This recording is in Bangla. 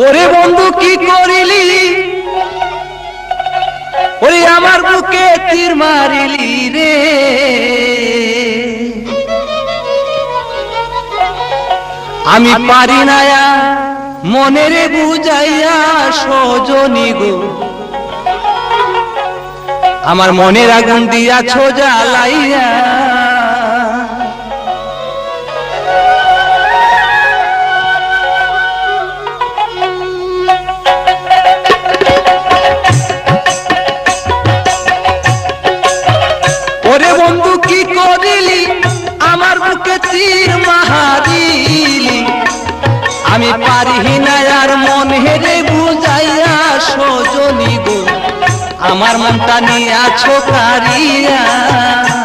ওরে বন্ধু কি করিলি, ওরে আমার বুকে তীর মারিলি রে। আমি পারি না মনে রে বুঝাইয়া সজনী গো, আমার মনের আগুন দিয়াছ জ্বালাইয়া। ওরে বন্ধু কি করিলি, আমার বুকে তীর মারিলি। আমি পারি না আর মন হেরে বুঝাইয়া সজনী গো, আমার মনটা নিয়ে আছো কারিয়া।